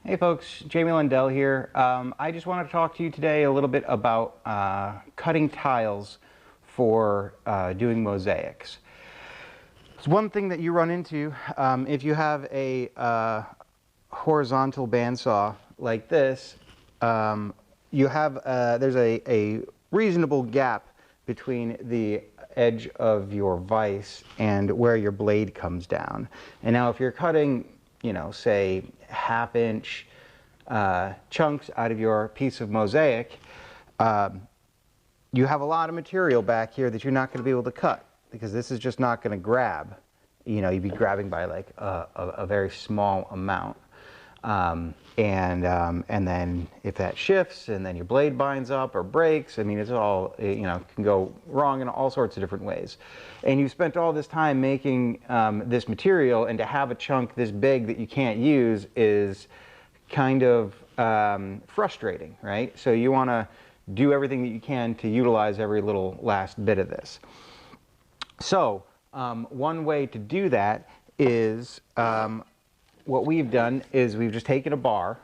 Hey folks, Jamie Lundell here. I just want to talk to you today a little bit about cutting tiles for doing mosaics. It's one thing that you run into if you have a horizontal bandsaw like this. You have there's a reasonable gap between the edge of your vise and where your blade comes down. And now if you're cutting, you know, say half-inch chunks out of your piece of mosaic, you have a lot of material back here that you're not going to be able to cut because this is just not going to grab. You know, you'd be grabbing by like a very small amount. And then if that shifts and then your blade binds up or breaks, I mean, it's all, you know, can go wrong in all sorts of different ways. And you spent all this time making this material, and to have a chunk this big that you can't use is kind of frustrating, right? So you want to do everything that you can to utilize every little last bit of this. So one way to do that is what we've done is we've just taken a bar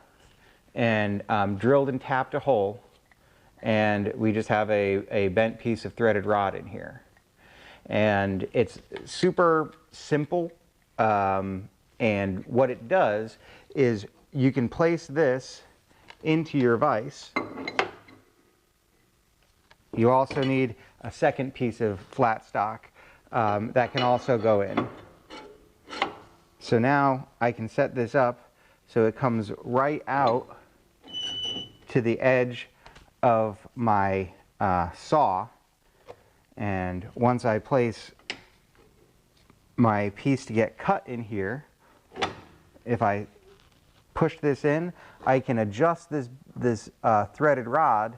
and drilled and tapped a hole, and we just have a bent piece of threaded rod in here. And it's super simple, and what it does is you can place this into your vise. You also need a second piece of flat stock that can also go in. So now I can set this up so it comes right out to the edge of my saw. And once I place my piece to get cut in here, if I push this in, I can adjust this threaded rod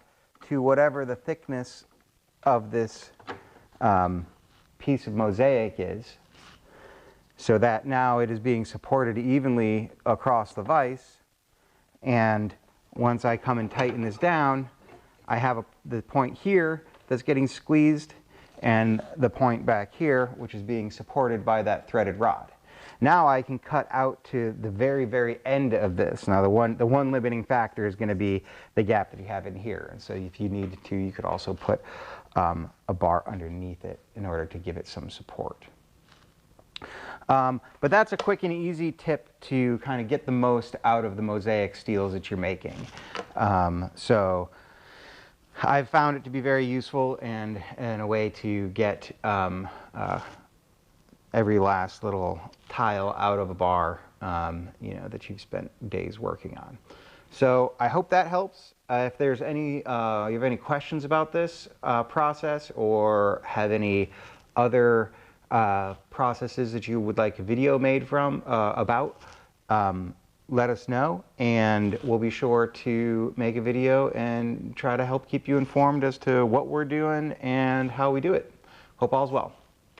to whatever the thickness of this piece of mosaic is, so that now it is being supported evenly across the vise. And once I come and tighten this down, I have the point here that's getting squeezed and the point back here which is being supported by that threaded rod. Now I can cut out to the very, very end of this. Now the one limiting factor is going to be the gap that you have in here. And so if you needed to, you could also put a bar underneath it in order to give it some support. But that's a quick and easy tip to kind of get the most out of the mosaic steels that you're making. So I've found it to be very useful and a way to get every last little tile out of a bar, you know, that you've spent days working on. So I hope that helps. If there's any, you have any questions about this process, or have any other processes that you would like a video made from about, let us know, and we'll be sure to make a video and try to help keep you informed as to what we're doing and how we do it. Hope all's well.